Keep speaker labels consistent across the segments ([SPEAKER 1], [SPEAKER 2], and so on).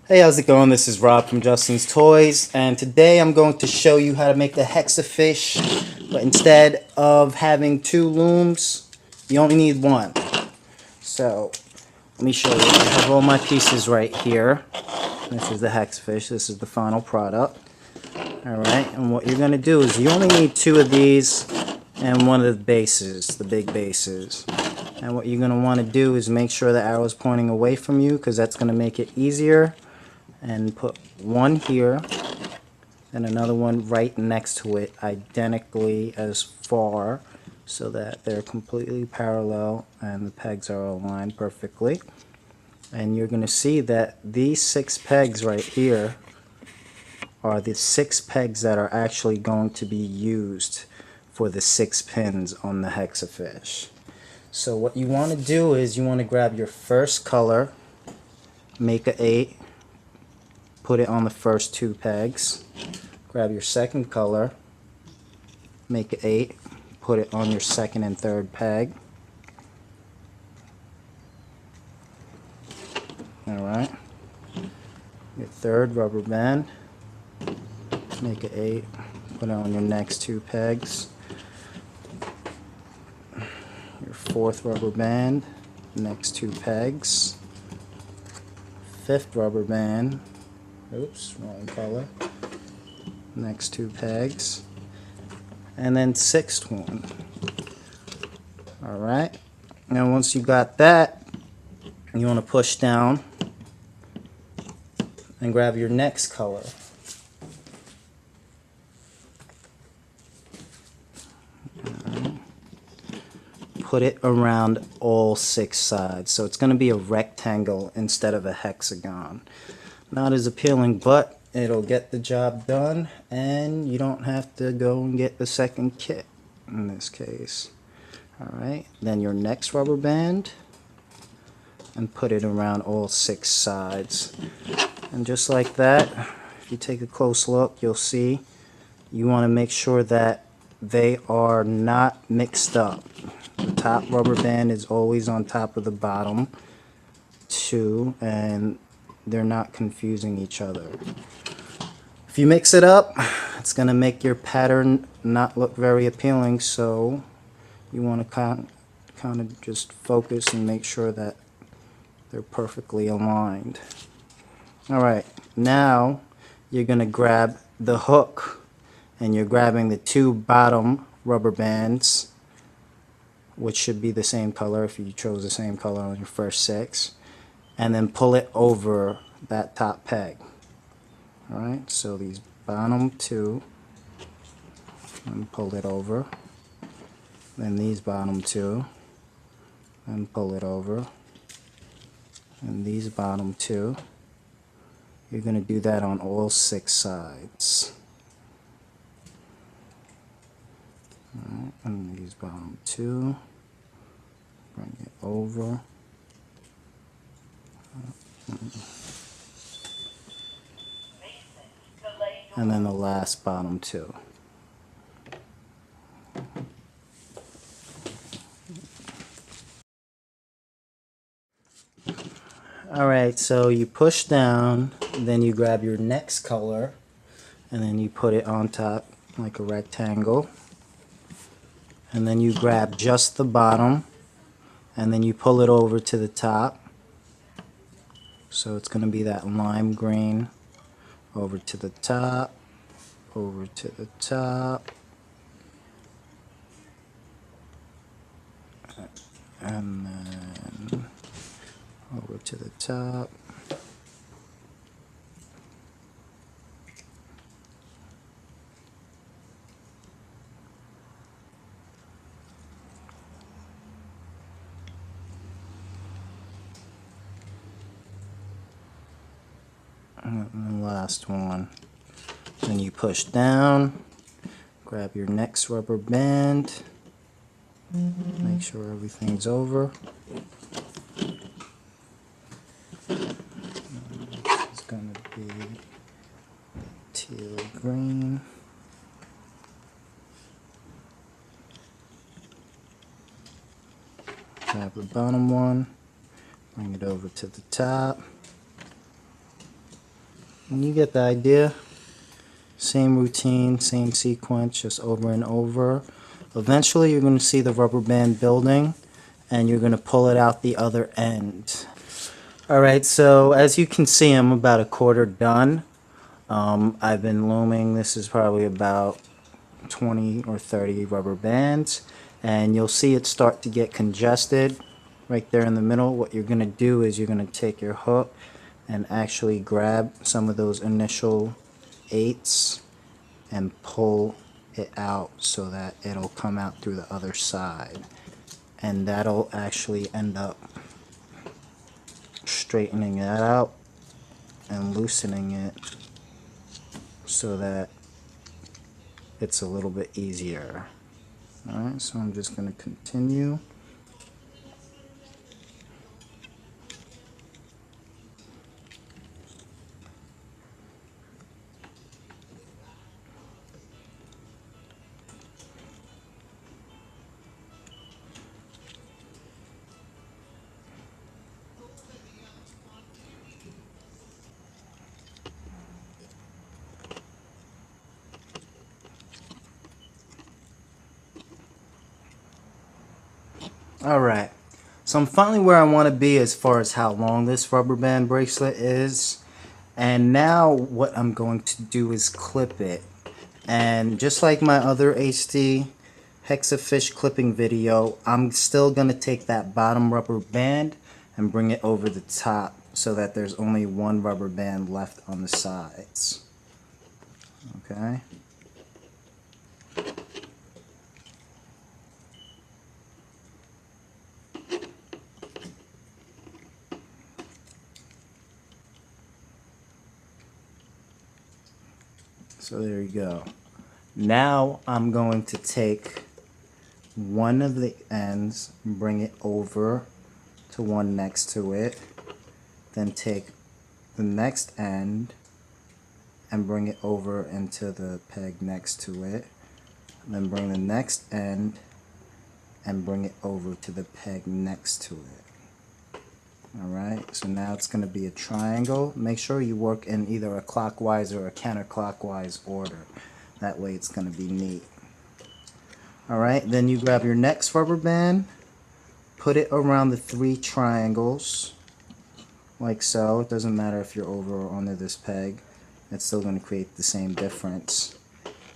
[SPEAKER 1] Hey, how's it going? This is Rob from Justin's Toys, and today I'm going to show you how to make the HEXAFISH, but instead of having two looms, you only need one. So, let me show you. I have all my pieces right here. This is the HEXAFISH. This is the final product. Alright, and what you're going to do is you only need two of these and one of the bases, the big bases. And what you're going to want to do is make sure the arrow is pointing away from you, because that's going to make it easier. And put one here and another one right next to it, identically as far, so that they're completely parallel and the pegs are aligned perfectly. And you're going to see that these 6 pegs right here are the 6 pegs that are actually going to be used for the 6 pins on the HEXAFISH. So what you want to do is you want to grab your first color, make a 8, put it on the first 2 pegs. Grab your second color, make an 8, put it on your second and third peg. Alright. Your third rubber band, make an 8, put it on your next 2 pegs. Your fourth rubber band, next 2 pegs. Fifth rubber band, oops, wrong color, next 2 pegs. And then sixth one. Alright, now once you got that, you want to push down and grab your next color. Put it around all 6 sides, so it's going to be a rectangle instead of a hexagon. Not as appealing, but it'll get the job done, and you don't have to go and get the second kit in this case. Alright, then your next rubber band, and put it around all 6 sides. And just like that, if you take a close look, you'll see you want to make sure that they are not mixed up. The top rubber band is always on top of the bottom 2, and they're not confusing each other. If you mix it up, it's going to make your pattern not look very appealing, so you want to kind of just focus and make sure that they're perfectly aligned. Alright, now you're going to grab the hook, and you're grabbing the 2 bottom rubber bands, which should be the same color if you chose the same color on your first 6, and then pull it over that top peg. Alright, so these bottom 2, and pull it over, then these bottom 2, and pull it over, and these bottom 2. You're going to do that on all 6 sides. Alright, and these bottom 2, bring it over, and then the last bottom 2. Alright, so you push down, then you grab your next color, and then you put it on top like a rectangle. And then you grab just the bottom, and then you pull it over to the top. So it's going to be that lime green, over to the top, over to the top, and then over to the top. And the last one. Then you push down, grab your next rubber band, make sure everything's over. It's going to be teal green. Grab the bottom one, bring it over to the top. And you get the idea. Same routine, same sequence, just over and over. Eventually you're going to see the rubber band building, and you're going to pull it out the other end. Alright, so as you can see, I'm about a quarter done. I've been looming. This is probably about 20 or 30 rubber bands, and you'll see it start to get congested right there in the middle. What you're going to do is you're going to take your hook and actually grab some of those initial 8s and pull it out so that it'll come out through the other side, and that'll actually end up straightening that out and loosening it so that it's a little bit easier. Alright, so I'm just going to continue. Alright, so I'm finally where I want to be as far as how long this rubber band bracelet is. And now what I'm going to do is clip it. And just like my other HD HEXAFISH clipping video, I'm still going to take that bottom rubber band and bring it over the top so that there's only one rubber band left on the sides. Okay. So there you go. Now I'm going to take one of the ends, bring it over to one next to it, then take the next end and bring it over into the peg next to it, then bring the next end and bring it over to the peg next to it. Alright, so now it's going to be a triangle. Make sure you work in either a clockwise or a counterclockwise order. That way it's going to be neat. Alright, then you grab your next rubber band, put it around the 3 triangles, like so. It doesn't matter if you're over or under this peg. It's still going to create the same difference.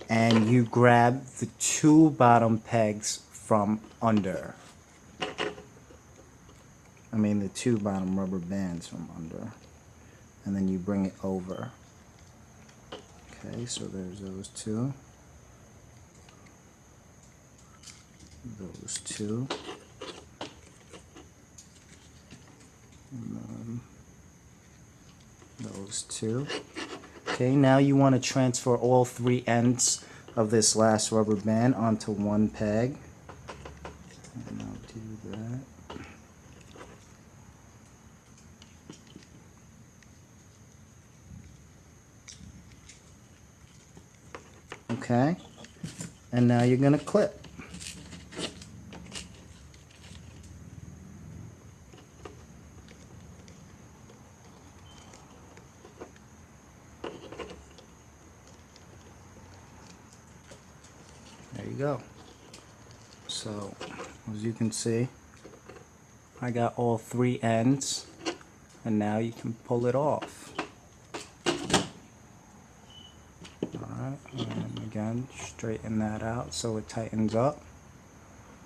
[SPEAKER 1] And you grab the 2 bottom pegs from under. The 2 bottom rubber bands from under, and then you bring it over. Okay, so there's those 2, those 2, and then those 2. Okay, now you want to transfer all 3 ends of this last rubber band onto one peg, and I'll do that. Okay, and now you're going to clip. There you go. So, as you can see, I got all 3 ends, and now you can pull it off. Alright, and again, straighten that out so it tightens up.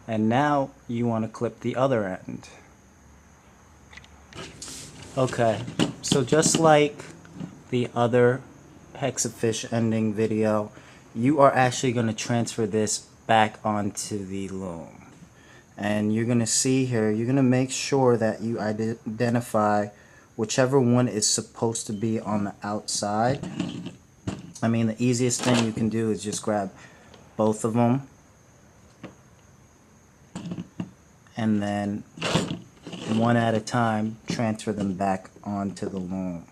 [SPEAKER 1] And now you want to clip the other end. Okay, so just like the other HEXAFISH ending video, you are actually going to transfer this back onto the loom. And you're going to see here, you're going to make sure that you identify whichever one is supposed to be on the outside. The easiest thing you can do is just grab both of them and then one at a time transfer them back onto the loom.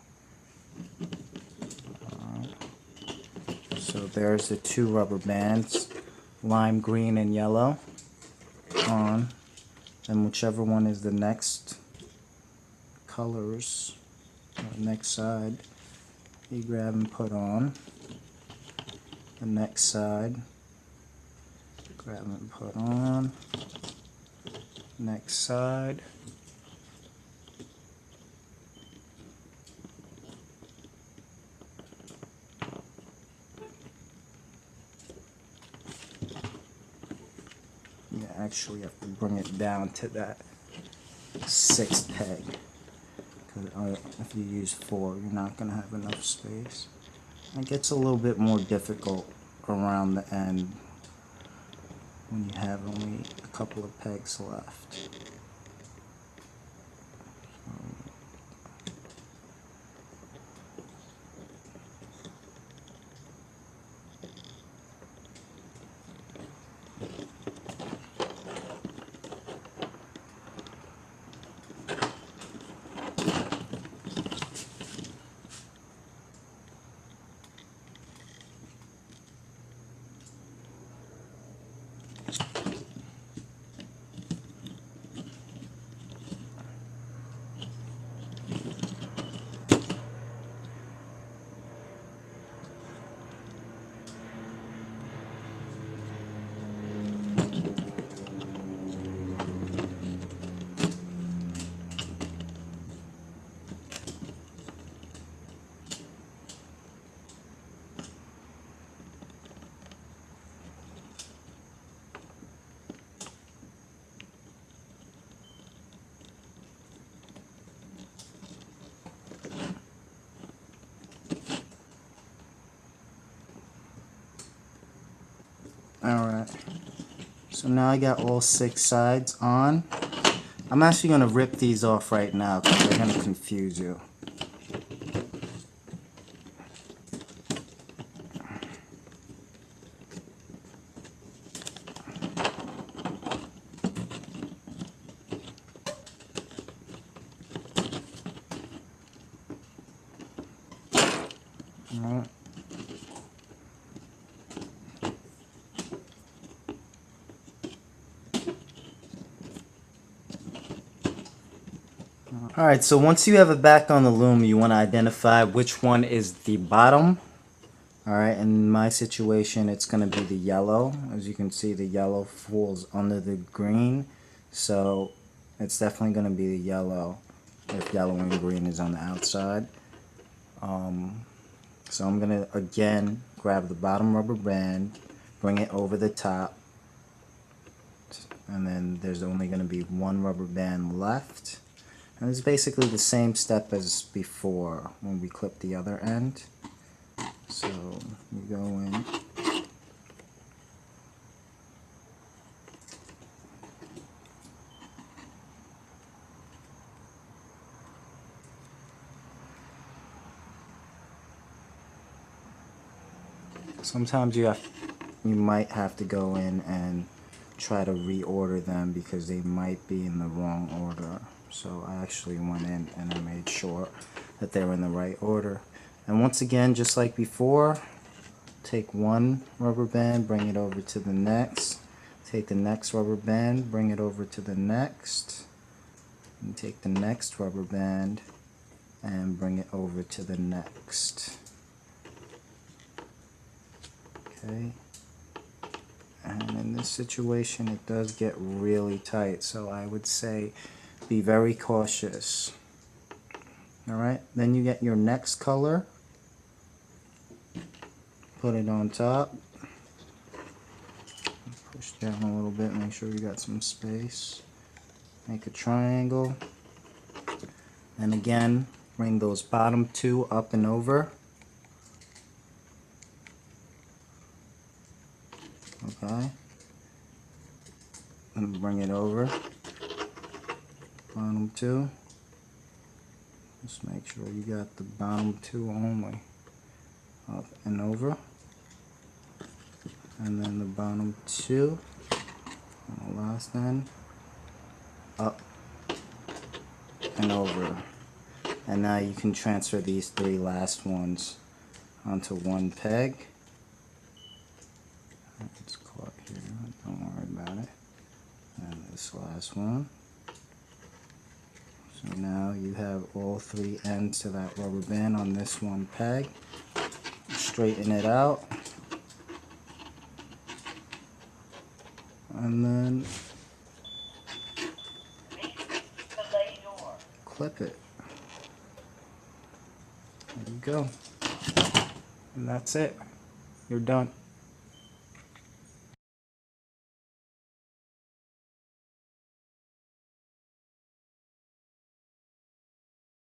[SPEAKER 1] So there's the 2 rubber bands, lime green and yellow on, and whichever one is the next colors, next side, you grab and put on. The next side, grab and put on. Next side. You actually have to bring it down to that 6th peg. Because if you use 4, you're not going to have enough space. It gets a little bit more difficult around the end when you have only a couple of pegs left. Alright, so now I got all 6 sides on. I'm actually going to rip these off right now because they're going to confuse you. Alright. Alright, so once you have it back on the loom, you want to identify which one is the bottom. Alright, in my situation, it's going to be the yellow. As you can see, the yellow falls under the green. So it's definitely going to be the yellow if yellow and green is on the outside. So I'm going to, again, grab the bottom rubber band, bring it over the top. And then there's only going to be one rubber band left. And it's basically the same step as before when we clip the other end. So you go in. Sometimes you might have to go in and try to reorder them because they might be in the wrong order. So I actually went in and I made sure that they were in the right order. And once again, just like before, take one rubber band, bring it over to the next. Take the next rubber band, bring it over to the next. And take the next rubber band and bring it over to the next. Okay. And in this situation, it does get really tight, so I would say be very cautious. Alright, then you get your next color, put it on top, push down a little bit, make sure you got some space, make a triangle, and again, bring those bottom 2 up and over. Okay, and bring it over, bottom 2, just make sure you got the bottom 2 only, up and over, and then the bottom 2 on the last end, up and over. And now you can transfer these 3 last ones onto one peg. It's caught here, don't worry about it. And this last one, So now you have all three ends to that rubber band on this one peg. Straighten it out. And then clip it. There you go. And that's it. You're done.